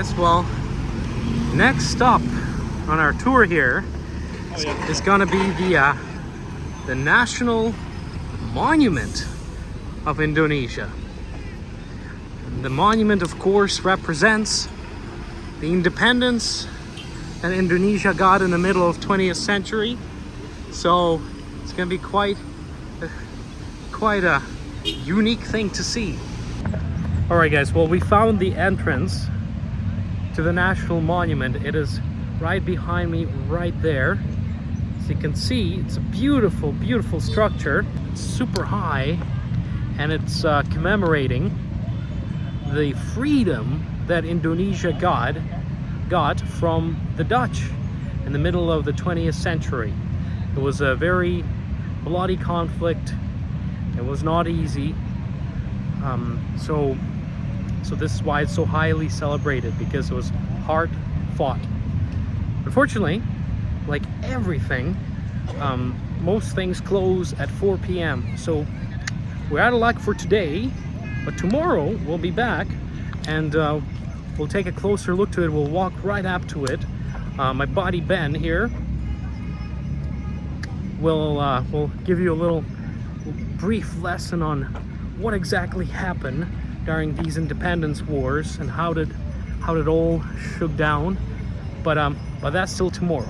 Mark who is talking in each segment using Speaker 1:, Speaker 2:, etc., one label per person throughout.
Speaker 1: guys, well, next stop on our tour here is gonna be the National Monument of Indonesia. The monument, of course, represents the independence that Indonesia got in the middle of 20th century. So it's gonna be quite a unique thing to see. All right, guys, well, we found the entrance to the National Monument. It is right behind me, right there. As you can see, it's a beautiful, beautiful structure. It's super high, and it's commemorating the freedom that Indonesia got from the Dutch in the middle of the 20th century. It was a very bloody conflict. It was not easy. So this is why it's so highly celebrated, because it was hard fought. Unfortunately, like everything, most things close at 4 p.m. So we're out of luck for today, but tomorrow we'll be back and we'll take a closer look to it. We'll walk right up to it. My buddy Ben here will give you a little brief lesson on what exactly happened during these independence wars and how did all shook down. But that's still tomorrow.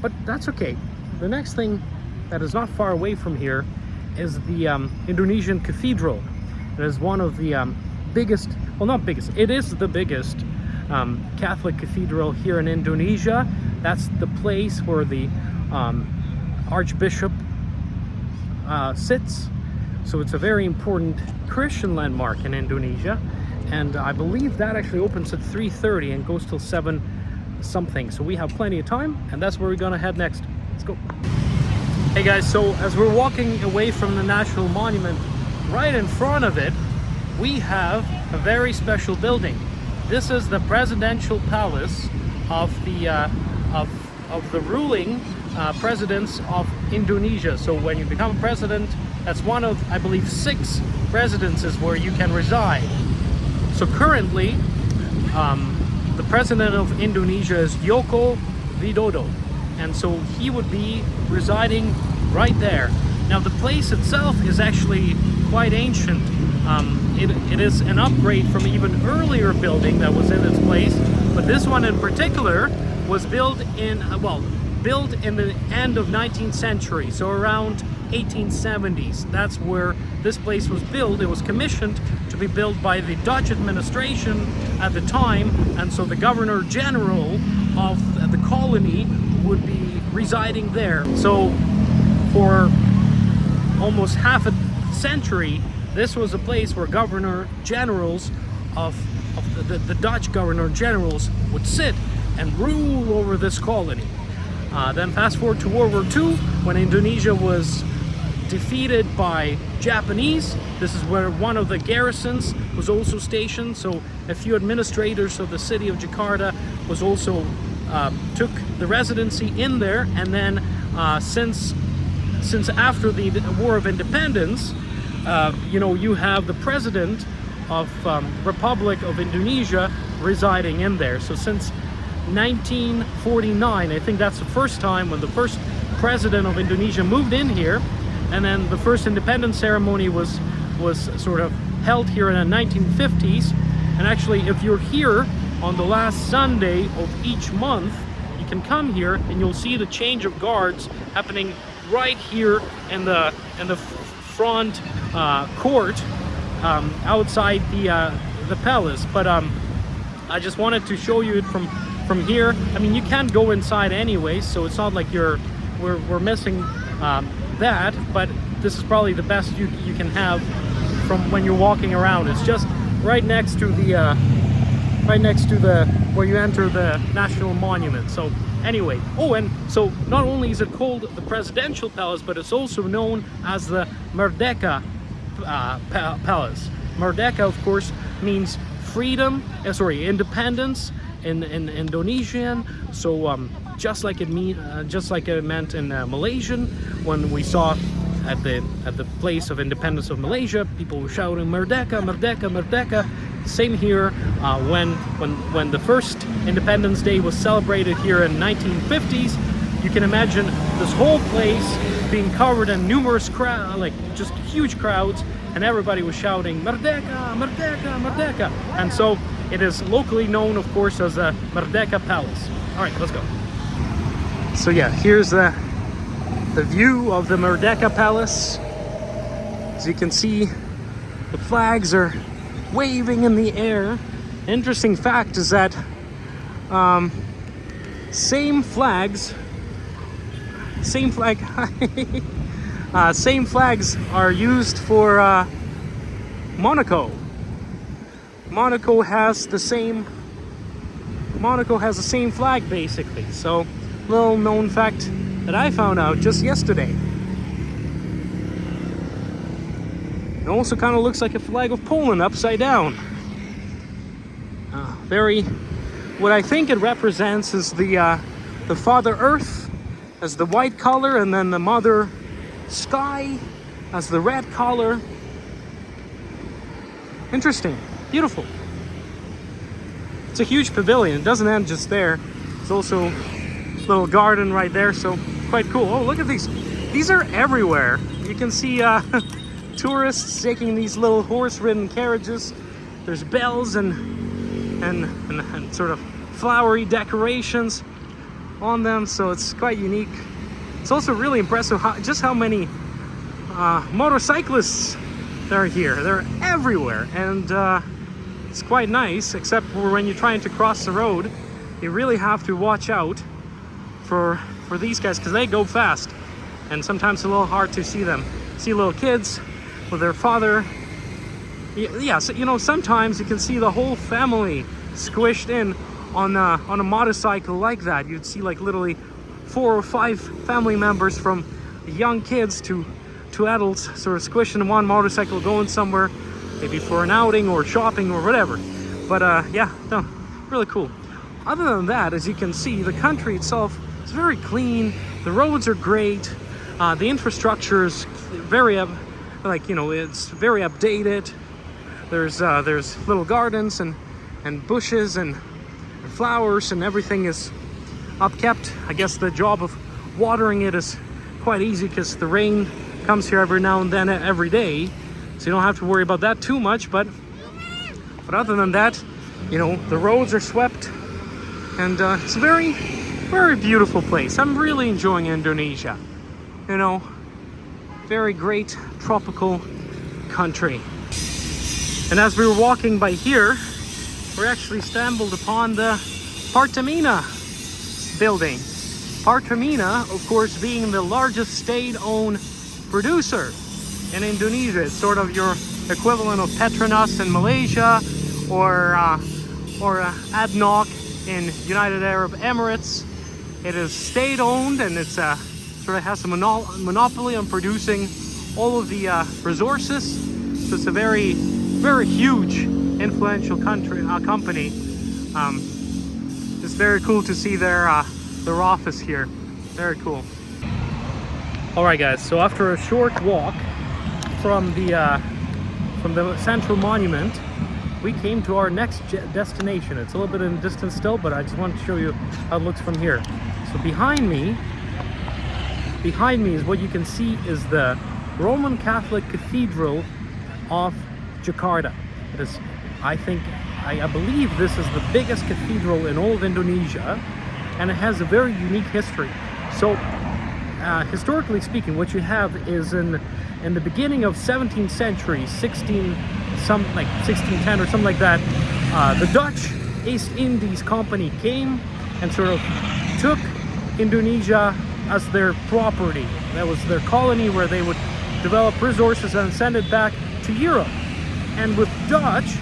Speaker 1: But that's okay. The next thing that is not far away from here is the Indonesian Cathedral. It is one of the biggest, well, not biggest, it is the biggest Catholic Cathedral here in Indonesia. That's the place where the Archbishop sits. So it's a very important Christian landmark in Indonesia, and I believe that actually opens at 3:30 and goes till 7 something. So we have plenty of time, and that's where we're gonna head next. Let's go. Hey guys, so as we're walking away from the National Monument, right in front of it we have a very special building. This is the Presidential Palace of the ruling presidents of Indonesia. So when you become a president, that's one of, I believe, 6 residences where you can reside. So currently, the president of Indonesia is Joko Widodo, and so he would be residing right there. Now the place itself is actually quite ancient. It is an upgrade from an even earlier building that was in its place, but this one in particular was built in the end of 19th century, so around 1870s. That's where this place was built. It was commissioned to be built by the Dutch administration at the time, and so the Governor General of the colony would be residing there. So for almost half a century, this was a place where Governor Generals of the Dutch Governor Generals would sit and rule over this colony. Then fast forward to World War II, when Indonesia was defeated by Japanese. This is where one of the garrisons was also stationed. So a few administrators of the city of Jakarta was also took the residency in there. And then since after the War of Independence, you have the president of Republic of Indonesia residing in there. So since 1949, I think that's the first time when the first president of Indonesia moved in here, and then the first independence ceremony was sort of held here in the 1950s. And actually, if you're here on the last Sunday of each month, you can come here and you'll see the change of guards happening right here in the front court outside the palace. But I just wanted to show you it from here. I mean, you can't go inside anyway, so it's not like we're missing that, but this is probably the best you can have from when you're walking around. It's just right next to the where you enter the National Monument. So anyway, and so not only is it called the Presidential Palace, but it's also known as the Merdeka Palace. Merdeka, of course, means freedom, independence in Indonesian. So just like it meant in Malaysian, when we saw at the place of independence of Malaysia, people were shouting Merdeka, Merdeka, Merdeka. Same here when the first Independence Day was celebrated here in 1950s. You can imagine this whole place being covered in numerous crowds, like just huge crowds, and everybody was shouting Merdeka, Merdeka, Merdeka. And so it is locally known, of course, as the Merdeka Palace. All right, let's go. So yeah, here's the view of the Merdeka Palace. As you can see, the flags are waving in the air. Interesting fact is that same flags are used for Monaco. Monaco has the same flag, basically. So, little known fact that I found out just yesterday. It also kind of looks like a flag of Poland upside down. What I think it represents is the Father Earth as the white color, and then the Mother Sky as the red color. Interesting, beautiful. It's a huge pavilion. It doesn't end just there. There's also a little garden right there, so quite cool. Oh, look at these. These are everywhere. You can see tourists taking these little horse-ridden carriages. There's bells and sort of flowery decorations on them, so it's quite unique. It's also really impressive how many motorcyclists there are here. They're everywhere, and it's quite nice, except for when you're trying to cross the road. You really have to watch out for these guys, because they go fast, and sometimes it's a little hard to see them. See little kids with their father. Yeah, so, you know, sometimes you can see the whole family squished in on a motorcycle like that. You'd see like literally 4 or 5 family members, from young kids to adults, sort of squished in one motorcycle, going somewhere, maybe for an outing or shopping or whatever. But yeah, no, really cool. Other than that, as you can see, the country itself is very clean. The roads are great. The infrastructure is very it's very updated. There's little gardens and bushes and flowers, and everything is upkept. I guess the job of watering it is quite easy, because the rain comes here every now and then, every day, so you don't have to worry about that too much. But other than that, you know, the roads are swept, and it's a very, very beautiful place. I'm really enjoying Indonesia. You know, very great tropical country. And as we were walking by here, we actually stumbled upon the Pertamina building. Pertamina, of course, being the largest state-owned producer in Indonesia. It's sort of your equivalent of Petronas in Malaysia, or ADNOC in United Arab Emirates. It is state-owned, and it's sort of has a monopoly on producing all of the resources. So it's a very, very huge, influential company. It's very cool to see their office here. Very cool. All right, guys. So after a short walk from the central monument, we came to our next destination. It's a little bit in distance still, but I just wanted to show you how it looks from here. So behind me is what you can see is the Roman Catholic Cathedral of Jakarta. It is, I believe this is the biggest cathedral in all of Indonesia, and it has a very unique history. So historically speaking, what you have is in the beginning of 17th century, 1610 or something like that, the Dutch East Indies Company came and sort of took Indonesia as their property. That was their colony, where they would develop resources and send it back to Europe. And with Dutch,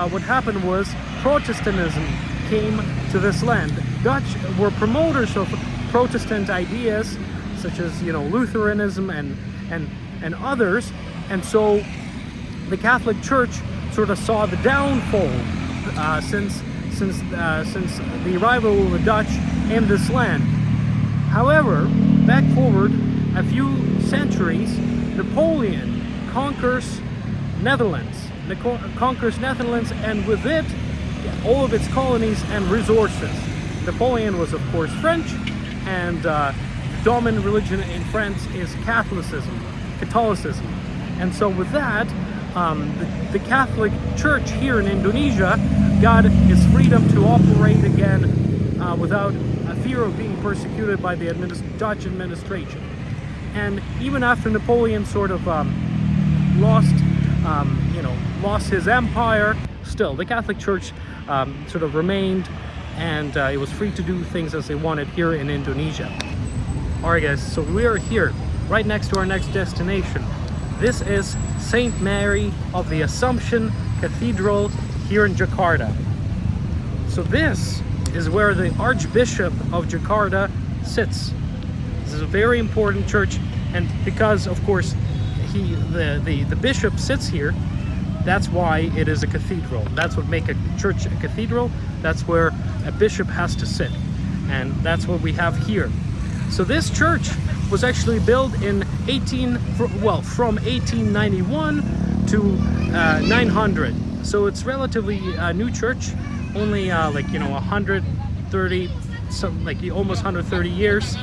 Speaker 1: what happened was Protestantism came to this land. Dutch were promoters of Protestant ideas, such as, you know, Lutheranism and others, and so the Catholic Church sort of saw the downfall since the arrival of the Dutch in this land. However, back forward a few centuries, Napoleon conquers Netherlands. conquers Netherlands, and with it, all of its colonies and resources. Napoleon was, of course, French, and dominant religion in France is Catholicism. And so with that, the Catholic Church here in Indonesia got its freedom to operate again without a fear of being persecuted by the Dutch administration. And even after Napoleon sort of lost his empire, still the Catholic Church sort of remained, and it was free to do things as they wanted here in Indonesia. Alright guys, so we are here right next to our next destination. This is Saint Mary of the Assumption Cathedral here in Jakarta. So this is where the Archbishop of Jakarta sits. This is a very important church, and because of course the bishop sits here, that's why it is a cathedral. That's what makes a church a cathedral. That's where a bishop has to sit, and that's what we have here. So this church was actually built in from 1891 to 900. So it's relatively a new church, only 130, almost 130 years.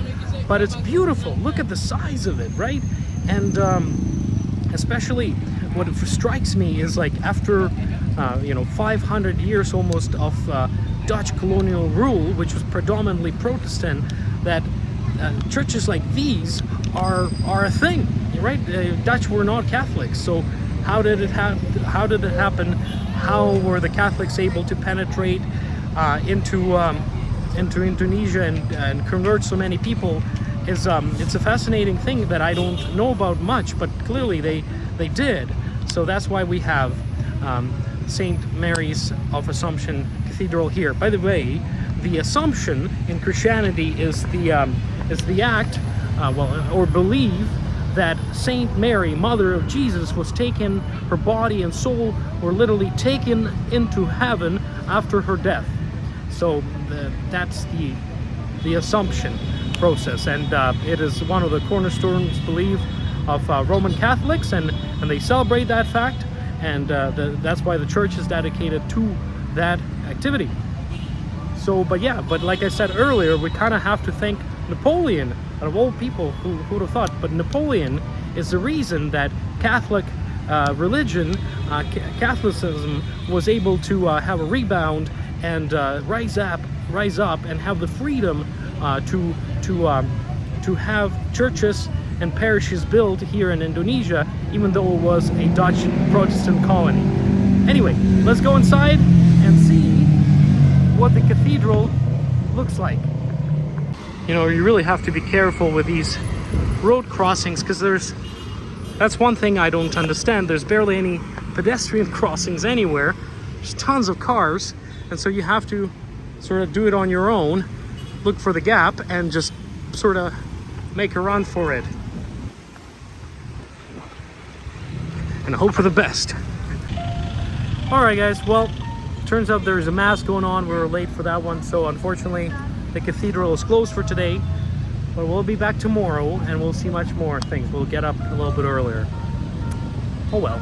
Speaker 1: But it's beautiful. Look at the size of it, right? And especially what strikes me is like after 500 years almost of Dutch colonial rule, which was predominantly Protestant, that churches like these are a thing, right? Dutch were not Catholics, so how did it happen? How were the Catholics able to penetrate into Indonesia and convert so many people? It's a fascinating thing that I don't know about much, but clearly they did. So that's why we have Saint Mary's of Assumption Cathedral here. By the way, the Assumption in Christianity is the act, or belief that Saint Mary, Mother of Jesus, was taken, her body and soul were literally taken into heaven after her death. So that's the Assumption process, and it is one of the cornerstones belief of Roman Catholics, and they celebrate that fact, and that's why the church is dedicated to that activity. So, but like I said earlier, we kind of have to thank Napoleon, out of all people, who would have thought, but Napoleon is the reason that Catholic religion, Catholicism, was able to have a rebound and rise up and have the freedom to have churches and parishes built here in Indonesia, even though it was a Dutch Protestant colony. Anyway, let's go inside and see what the cathedral looks like. You know, you really have to be careful with these road crossings, because that's one thing I don't understand. There's barely any pedestrian crossings anywhere. There's tons of cars, and so you have to sort of do it on your own, look for the gap, and just sort of make a run for it. And hope for the best. Alright guys, well, turns out there's a mass going on. We were late for that one, so unfortunately the cathedral is closed for today. But we'll be back tomorrow and we'll see much more things. We'll get up a little bit earlier. Oh well.